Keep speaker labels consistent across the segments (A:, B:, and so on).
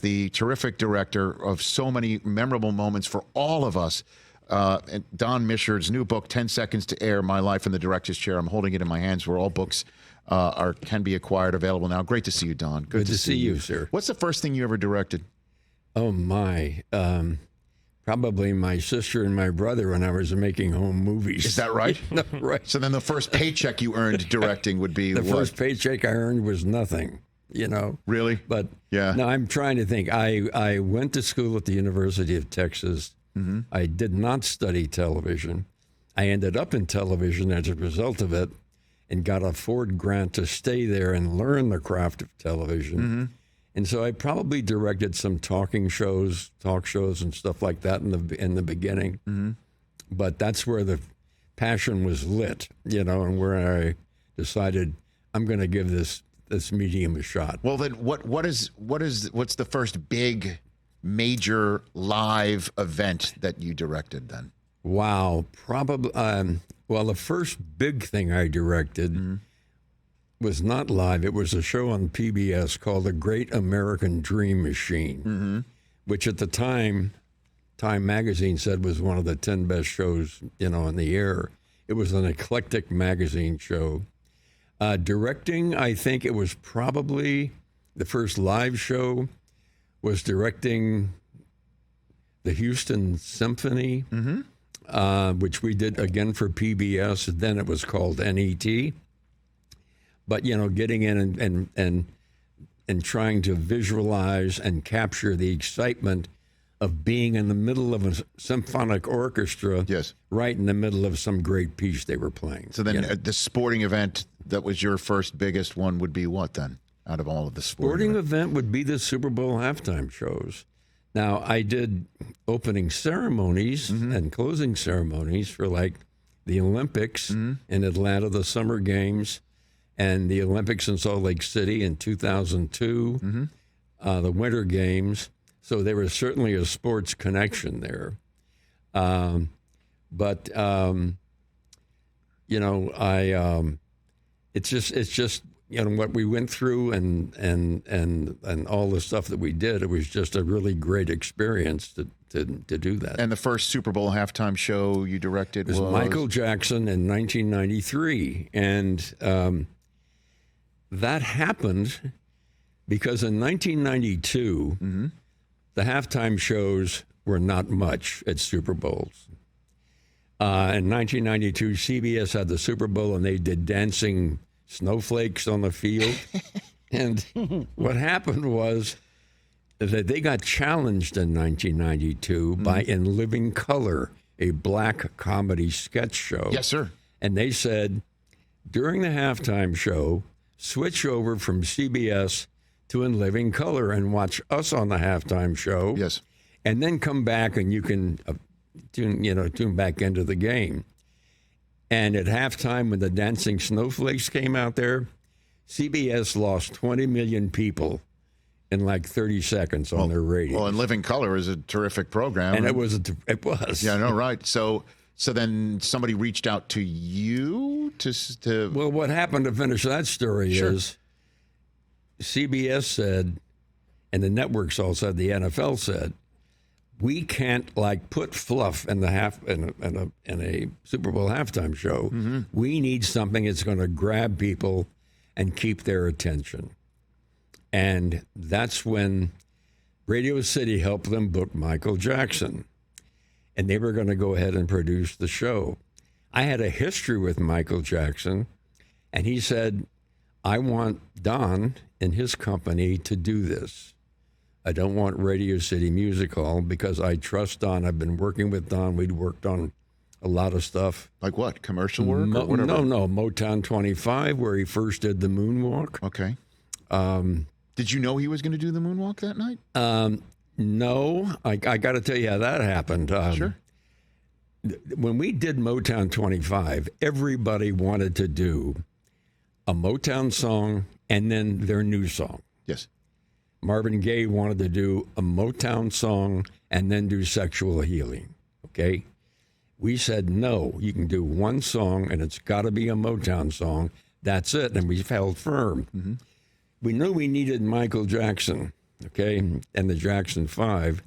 A: the terrific director of so many memorable moments for all of us. And Don Mischer's new book, 10 Seconds to Air, My Life in the Director's Chair. I'm holding it in my hands where all books can be acquired, available now. Great to see you, Don.
B: Good to see you, sir.
A: What's the first thing you ever directed?
B: Oh, my. Probably my sister and my brother when I was making home movies.
A: Is that right?
B: No, right.
A: So then the first paycheck you earned directing would be
B: the
A: what?
B: first paycheck I earned was nothing, you know.
A: Really?
B: But
A: yeah.
B: No, I'm trying to think. I went to school at the University of Texas. Mm-hmm. I did not study television. I ended up in television as a result of it and got a Ford grant to stay there and learn the craft of television. Mm-hmm. And so I probably directed some talk shows and stuff like that in the beginning. Mm-hmm. But that's where the passion was lit, you know, and where I decided I'm going to give this medium a shot.
A: Well, then what's the first big major live event that you directed then?
B: Wow, probably. Well, the first big thing I directed. Mm-hmm. was not live. It was a show on PBS called The Great American Dream Machine, mm-hmm. which at the time, Time Magazine said was one of the 10 best shows, you know, in the air. It was an eclectic magazine show. Directing, I think it was probably the first live show was directing the Houston Symphony, mm-hmm. Which we did again for PBS. Then it was called NET. But, you know, getting in and trying to visualize and capture the excitement of being in the middle of a symphonic orchestra,
A: yes,
B: right in the middle of some great piece they were playing.
A: So then the sporting event that was your first biggest one would be what then, out of all of the
B: sporting event would be the Super Bowl halftime shows. Now, I did opening ceremonies mm-hmm. and closing ceremonies for, like, the Olympics mm-hmm. in Atlanta, the Summer Games, and the Olympics in Salt Lake City in 2002, mm-hmm. The Winter Games. So there was certainly a sports connection there. But you know, it's just you know what we went through and all the stuff that we did. It was just a really great experience to do that.
A: And the first Super Bowl halftime show you directed was
B: Michael Jackson in 1993, and that happened because in 1992, mm-hmm. the halftime shows were not much at Super Bowls. In 1992, CBS had the Super Bowl, and they did dancing snowflakes on the field. And what happened was that they got challenged in 1992 mm-hmm. by In Living Color, a black comedy sketch show.
A: Yes, sir.
B: And they said, during the halftime show, switch over from CBS to In Living Color and watch us on the halftime show.
A: Yes.
B: And then come back and you can tune back into the game. And at halftime, when the dancing snowflakes came out there, CBS lost 20 million people in like 30 seconds on their ratings.
A: Well, In Living Color is a terrific program.
B: And it was.
A: Yeah, no, right. So then somebody reached out to you to.
B: Well, what happened to finish that story
A: sure.
B: is CBS said, and the networks all said, the NFL said, we can't like put fluff in a Super Bowl halftime show. Mm-hmm. We need something that's going to grab people and keep their attention. And that's when Radio City helped them book Michael Jackson. And they were going to go ahead and produce the show. I had a history with Michael Jackson, and he said, I want Don and his company to do this. I don't want Radio City Music Hall because I trust Don. I've been working with Don. We'd worked on a lot of stuff.
A: Like what? Commercial work or whatever?
B: No. Motown 25, where he first did the moonwalk.
A: Okay. Did you know he was going to do the moonwalk that night?
B: No. I got to tell you how that happened.
A: Sure.
B: When we did Motown 25, everybody wanted to do a Motown song and then their new song.
A: Yes.
B: Marvin Gaye wanted to do a Motown song and then do Sexual Healing. Okay? We said, no, you can do one song and it's got to be a Motown song. That's it. And we held firm. Mm-hmm. We knew we needed Michael Jackson. okay, and the Jackson 5.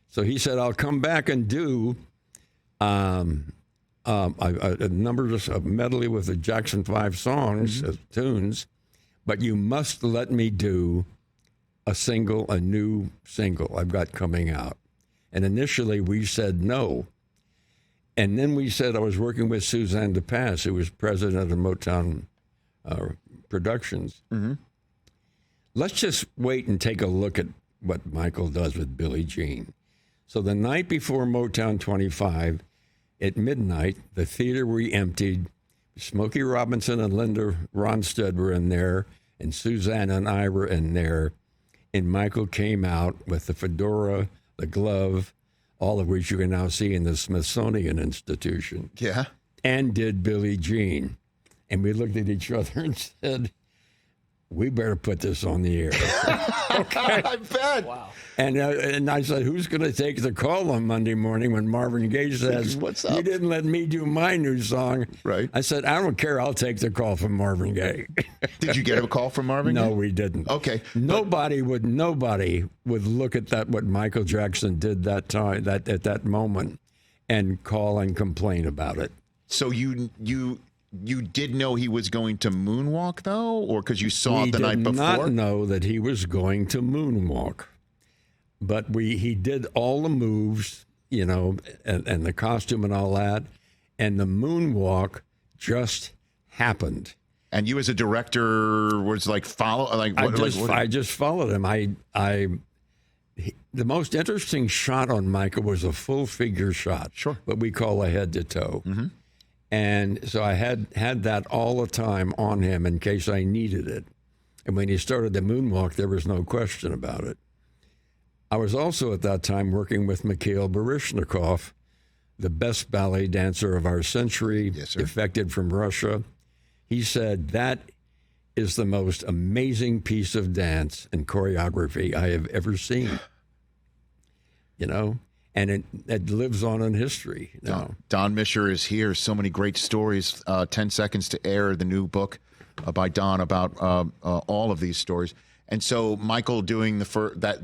B: So he said, I'll come back and do a numbers of medley with the Jackson 5 songs, tunes, but you must let me do a new single I've got coming out. And initially we said no. And then we said, I was working with Suzanne DePass, who was president of Motown Productions. Let's just wait and take a look at what Michael does with Billie Jean. So the night before Motown 25, at midnight, the theater re-emptied. Smokey Robinson and Linda Ronstadt were in there, and Suzanne and I were in there. And Michael came out with the fedora, the glove, all of which you can now see in the Smithsonian Institution.
A: Yeah.
B: And did Billie Jean. And we looked at each other and said, we better put this on the air.
A: I bet.
C: Wow.
B: And I said, who's going to take the call on Monday morning when Marvin Gaye says,
A: What's up?
B: You didn't let me do my new song?
A: Right.
B: I said, I don't care. I'll take the call from Marvin Gaye.
A: Did you get a call from Marvin
B: No,
A: Gaye?
B: we didn't.
A: Okay.
B: Nobody would look at that, what Michael Jackson did that time, at that moment, and call and complain about it.
A: So you did know he was going to moonwalk, though? Or because you saw it the night before?
B: We did not know that he was going to moonwalk. But he did all the moves, and the costume and all that. And the moonwalk just happened.
A: And you as a director was like,
B: I just followed him. The most interesting shot on Michael was a full figure shot.
A: Sure.
B: What we call a head to toe. Mm-hmm. And so I had that all the time on him in case I needed it. And when he started the moonwalk, there was no question about it. I was also at that time working with Mikhail Baryshnikov, the best ballet dancer of our century,
A: Yes, sir.
B: defected from Russia. He said, that is the most amazing piece of dance and choreography I have ever seen. And it lives on in history.
A: Don Mischer is here. So many great stories. 10 Seconds to Air, the new book by Don about all of these stories. And so Michael doing that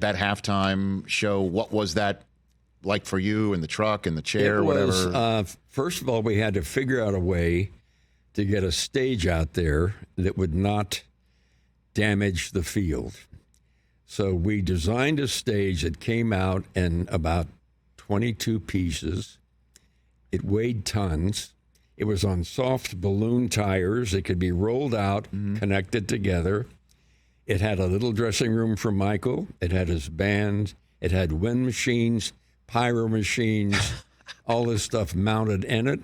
A: halftime show, what was that like for you in the truck, in the chair, whatever?
B: First of all, we had to figure out a way to get a stage out there that would not damage the field. So we designed a stage that came out in about 22 pieces. It weighed tons. It was on soft balloon tires. It could be rolled out, connected together. It had a little dressing room for Michael. It had his band. It had wind machines, pyro machines, all this stuff mounted in it.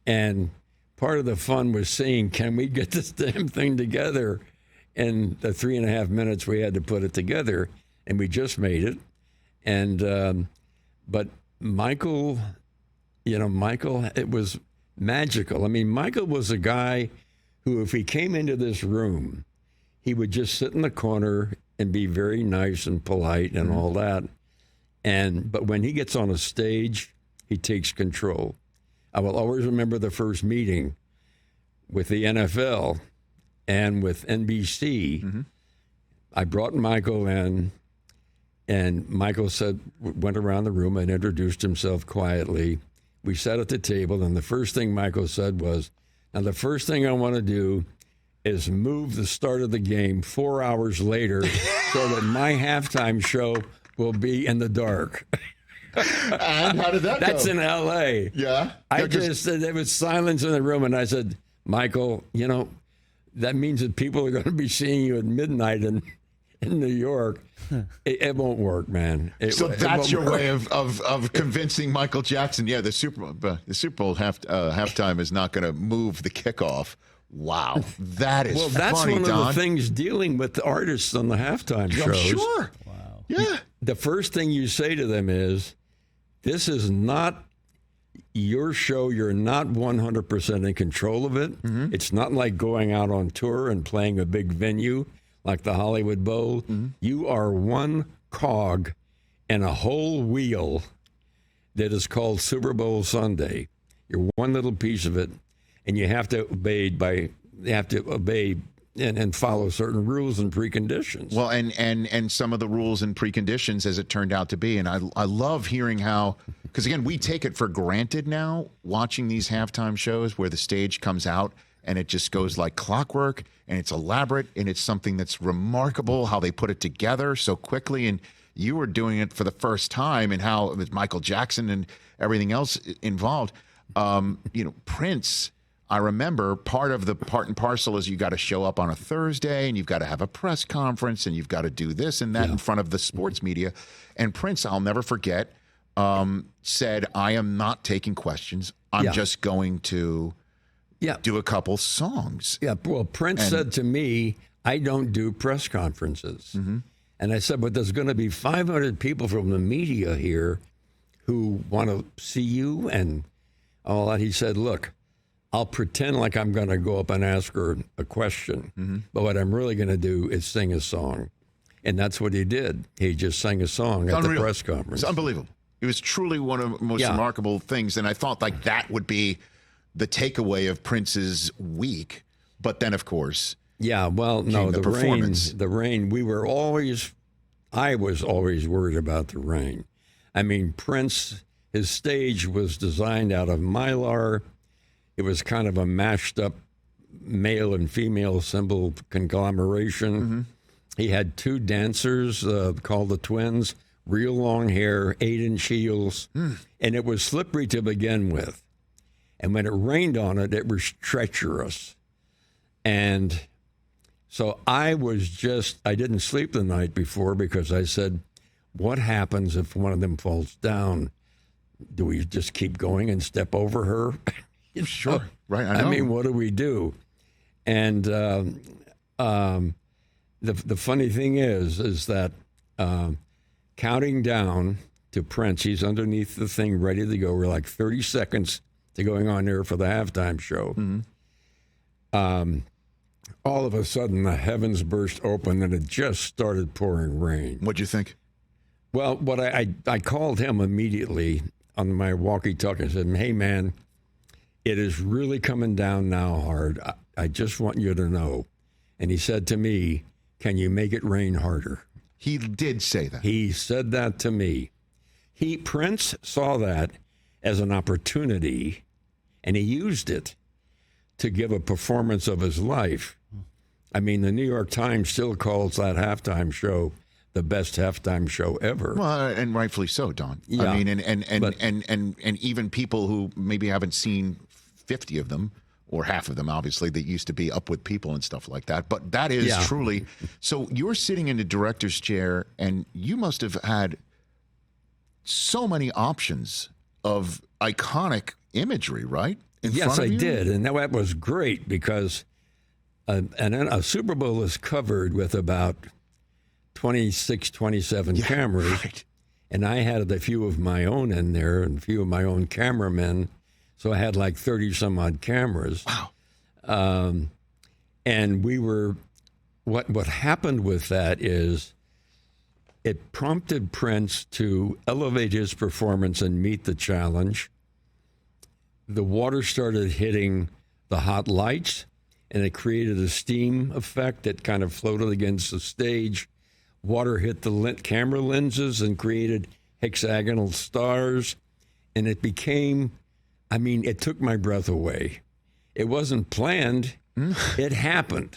B: And part of the fun was seeing, can we get this damn thing together in the 3.5 minutes we had to put it together? And we just made it. And but Michael, it was magical. I mean, Michael was a guy who, if he came into this room, he would just sit in the corner and be very nice and polite and all that. But when he gets on a stage, he takes control. I will always remember the first meeting with the NFL and with NBC. I brought Michael in, and Michael went around the room and introduced himself quietly. We sat at the table, and the first thing Michael said was, now the first thing I want to do is move the start of the game 4 hours later so that my halftime show will be in the dark.
A: And how did that go?
B: That's in L.A.
A: Yeah?
B: There was silence in the room, and I said, Michael, that means that people are going to be seeing you at midnight in New York. It won't work, man.
A: So that's your way of convincing Michael Jackson. Yeah, the Super Bowl halftime is not going to move the kickoff. Wow, that is
B: that's
A: funny,
B: one
A: Don.
B: of the things dealing with the artists on the halftime shows.
A: I'm sure.
C: Wow.
A: Yeah.
B: The first thing you say to them is, this is not your show. You're not 100% in control of it. It's not like going out on tour and playing a big venue like the Hollywood Bowl. You are one cog in a whole wheel that is called Super Bowl Sunday. You're one little piece of it, and you have to obey and follow certain rules and preconditions.
A: Well, and some of the rules and preconditions as it turned out to be. And I love hearing how, because again, we take it for granted now watching these halftime shows where the stage comes out and it just goes like clockwork and it's elaborate and it's something that's remarkable how they put it together so quickly. And you were doing it for the first time and how it was Michael Jackson and everything else involved. Prince, I remember part and parcel is you got to show up on a Thursday and you've got to have a press conference and you've got to do this and that in front of the sports media. And Prince, I'll never forget, said, I am not taking questions. I'm just going to do a couple songs.
B: Yeah, well, Prince said to me, I don't do press conferences. Mm-hmm. And I said, but there's going to be 500 people from the media here who want to see you and all that. He said, look, I'll pretend like I'm going to go up and ask her a question, but what I'm really going to do is sing a song. And that's what he did. He just sang a song at the press conference.
A: It's unbelievable. It was truly one of the most remarkable things. And I thought like that would be the takeaway of Prince's week. But then, of course,
B: the rain, I was always worried about the rain. I mean, Prince, his stage was designed out of Mylar. It was kind of a mashed up male and female symbol conglomeration. Mm-hmm. He had two dancers called the twins, real long hair, 8-inch heels, and it was slippery to begin with. And when it rained on it, it was treacherous. And so I didn't sleep the night before because I said, what happens if one of them falls down? Do we just keep going and step over her?
A: Sure. Right. I know.
B: I mean, what do we do? And the funny thing is that counting down to Prince, he's underneath the thing ready to go. We're like 30 seconds to going on there for the halftime show. Mm-hmm. All of a sudden, the heavens burst open and it just started pouring rain.
A: What'd you think?
B: Well, I called him immediately on my walkie-talkie and said, hey, man, it is really coming down now hard. I just want you to know. And he said to me, can you make it rain harder?
A: He did say that.
B: He said that to me. Prince saw that as an opportunity, and he used it to give a performance of his life. I mean, the New York Times still calls that halftime show the best halftime show ever.
A: Well, and rightfully so, Don.
B: Yeah.
A: I mean, and even people who maybe haven't seen 50 of them or half of them, obviously, that used to be up with people and stuff like that. But that is truly. So you're sitting in the director's chair, and you must have had so many options of iconic imagery, right?
B: Yes, I did. And that was great because a Super Bowl is covered with about 26, 27 cameras.
A: Right.
B: And I had a few of my own in there and a few of my own cameramen. So I had like 30 some odd cameras.
A: Wow.
B: And we were, what happened with that is it prompted Prince to elevate his performance and meet the challenge. The water started hitting the hot lights and it created a steam effect that kind of floated against the stage. Water hit the camera lenses and created hexagonal stars. And it became, it took my breath away. It wasn't planned. It happened.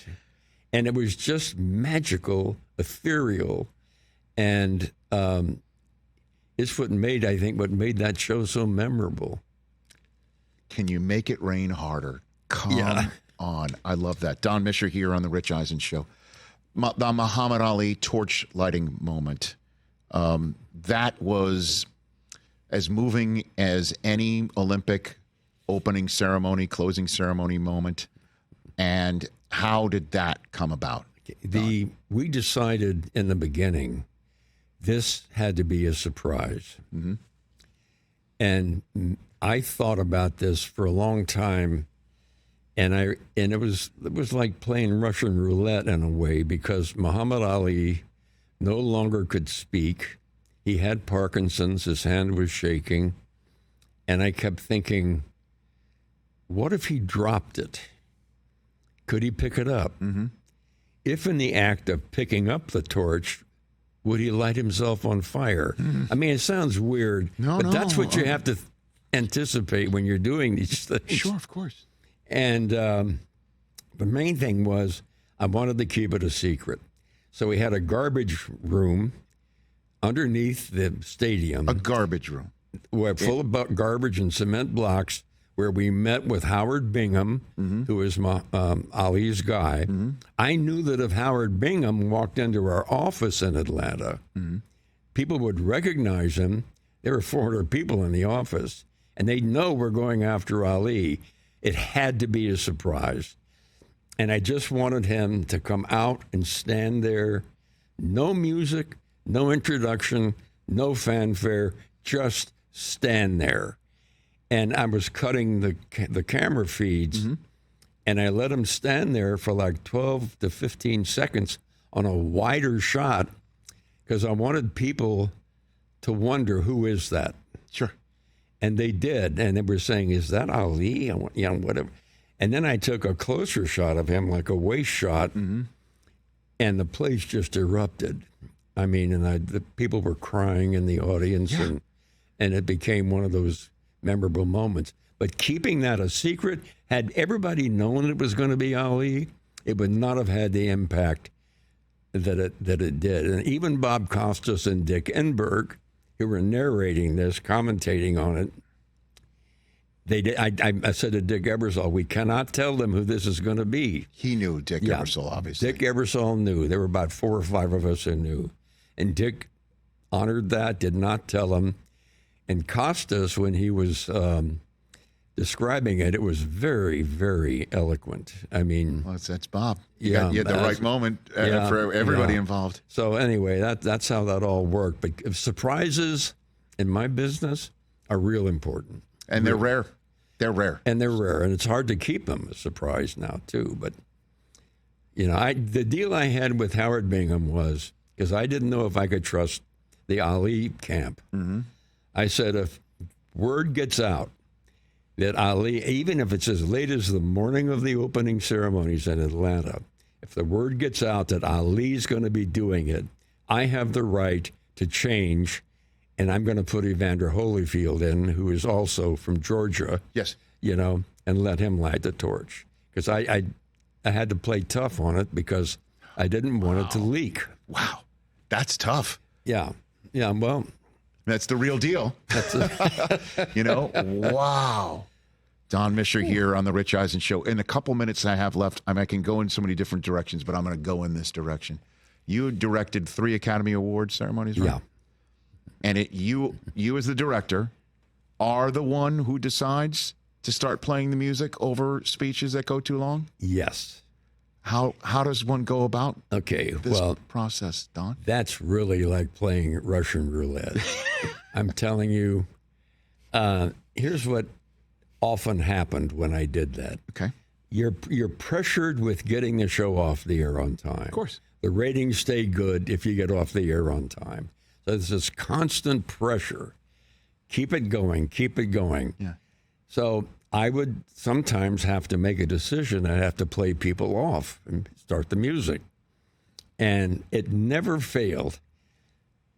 B: And it was just magical, ethereal. And it's what made that show so memorable.
A: Can you make it rain harder? Come on. I love that. Don Mischer here on the Rich Eisen Show. The Muhammad Ali torch lighting moment. That was as moving as any Olympic opening ceremony, closing ceremony moment. And how did that come about?
B: We decided in the beginning this had to be a surprise. Mm-hmm. And I thought about this for a long time, and it was like playing Russian roulette in a way, because Muhammad Ali no longer could speak. He had Parkinson's, his hand was shaking, and I kept thinking, what if he dropped it? Could he pick it up? Mm-hmm. if in the act of picking up the torch, would he light himself on fire? I mean, it sounds weird, but that's what you have to anticipate when you're doing these things.
A: Sure, of course.
B: And the main thing was I wanted to keep it a secret. So we had a garbage room underneath the stadium.
A: A garbage room.
B: Full of garbage and cement blocks, where we met with Howard Bingham, who is Ali's guy. I knew that if Howard Bingham walked into our office in Atlanta, people would recognize him. There were 400 people in the office, and they'd know we're going after Ali. It had to be a surprise. And I just wanted him to come out and stand there. No music, no introduction, no fanfare, just stand there. And I was cutting the camera feeds, and I let him stand there for like 12 to 15 seconds on a wider shot because I wanted people to wonder, who is that?
A: Sure.
B: And they did. And they were saying, is that Ali? Whatever. And then I took a closer shot of him, like a waist shot, and the place just erupted. I mean, and the people were crying in the audience, and it became one of those memorable moments. But keeping that a secret, had everybody known it was going to be Ali, it would not have had the impact that it did. And even Bob Costas and Dick Enberg, who were narrating this, commentating on it, they did. I said to Dick Ebersol, we cannot tell them who this is going to be.
A: He knew Dick Ebersol, obviously.
B: Dick Ebersol knew. There were about 4 or 5 of us who knew. And Dick honored that, did not tell him. And Costas, when he was describing it, it was very, very eloquent. I mean...
A: Well, that's Bob.
B: You
A: had the right moment for everybody involved.
B: So anyway, that's how that all worked. But surprises in my business are real important.
A: And they're rare. They're rare.
B: And they're rare. And it's hard to keep them a surprise now, too. But, the deal I had with Howard Bingham was, because I didn't know if I could trust the Ali camp. I said, if word gets out that Ali, even if it's as late as the morning of the opening ceremonies in Atlanta, if the word gets out that Ali's going to be doing it, I have the right to change. And I'm going to put Evander Holyfield in, who is also from Georgia.
A: Yes.
B: And let him light the torch. Because I had to play tough on it because I didn't want it to leak.
A: Wow. That's tough.
B: Yeah. Yeah, well.
A: That's the real deal. Wow. Don Mischer here on the Rich Eisen Show. In a couple minutes I have left, I can go in so many different directions, but I'm going to go in this direction. You directed 3 Academy Award ceremonies, right?
B: Yeah.
A: And you as the director are the one who decides to start playing the music over speeches that go too long?
B: Yes.
A: How does one go about this process, Don?
B: That's really like playing Russian roulette. I'm telling you, here's what often happened when I did that.
A: Okay.
B: You're pressured with getting the show off the air on time.
A: Of course.
B: The ratings stay good if you get off the air on time. So there's this constant pressure. Keep it going, keep it going.
A: Yeah.
B: So I would sometimes have to make a decision. I'd have to play people off and start the music. And it never failed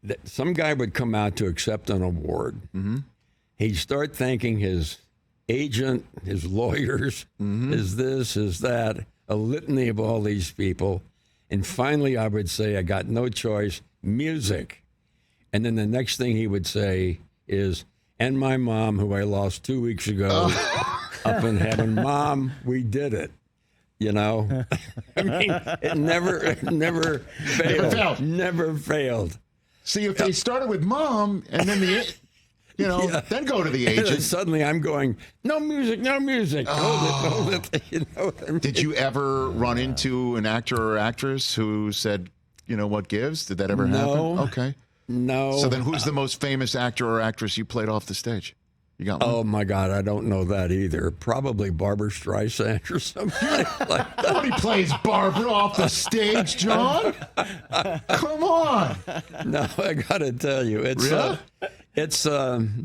B: that some guy would come out to accept an award. He'd start thanking his agent, his lawyers, his this, his that, a litany of all these people. And finally I would say, I got no choice, music. And then the next thing he would say is, and my mom, who I lost 2 weeks ago, up in heaven. Mom, we did it. I mean, it never failed. Never failed.
A: See, if they started with mom and then then go to the agent.
B: Suddenly I'm going, no music, no music. Hold it. What I mean?
A: Did you ever run into an actor or actress who said, what gives? Did that ever happen? Okay.
B: No.
A: So then who's the most famous actor or actress you played off the stage? You got one?
B: Oh, my God, I don't know that either. Probably Barbra Streisand or something like that.
A: Nobody plays Barbara off the stage, John. Come on.
B: No, I got to tell you, that's the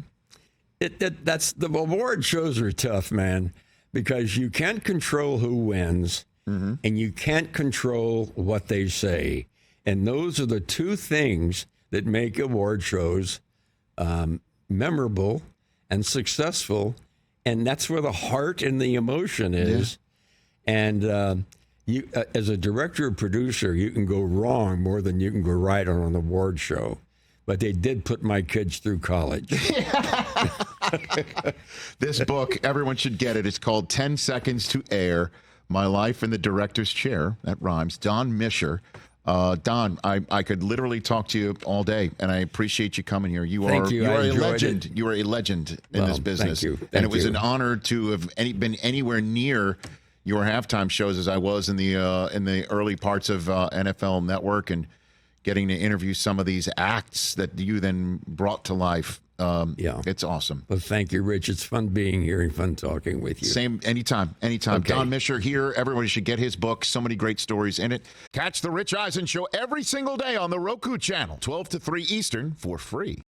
B: award shows are tough, man, because you can't control who wins. and you can't control what they say. And those are the two things that make award shows memorable and successful. And that's where the heart and the emotion is. Yeah. And you, as a director or producer, you can go wrong more than you can go right on an award show. But they did put my kids through college.
A: This book, everyone should get it. It's called 10 Seconds to Air, My Life in the Director's Chair. That rhymes. Don Mischer. Don, I could literally talk to you all day, and I appreciate you coming here. You are a legend. You are a legend in this business.
B: Thank you.
A: And it was an honor to have been anywhere near your halftime shows as I was in the early parts of NFL Network, and getting to interview some of these acts that you then brought to life. It's awesome.
B: Well, thank you, Rich. It's fun being here and fun talking with you.
A: Same, anytime. Okay. Don Mischer here. Everybody should get his book. So many great stories in it. Catch the Rich Eisen Show every single day on the Roku channel, 12 to 3 Eastern, for free.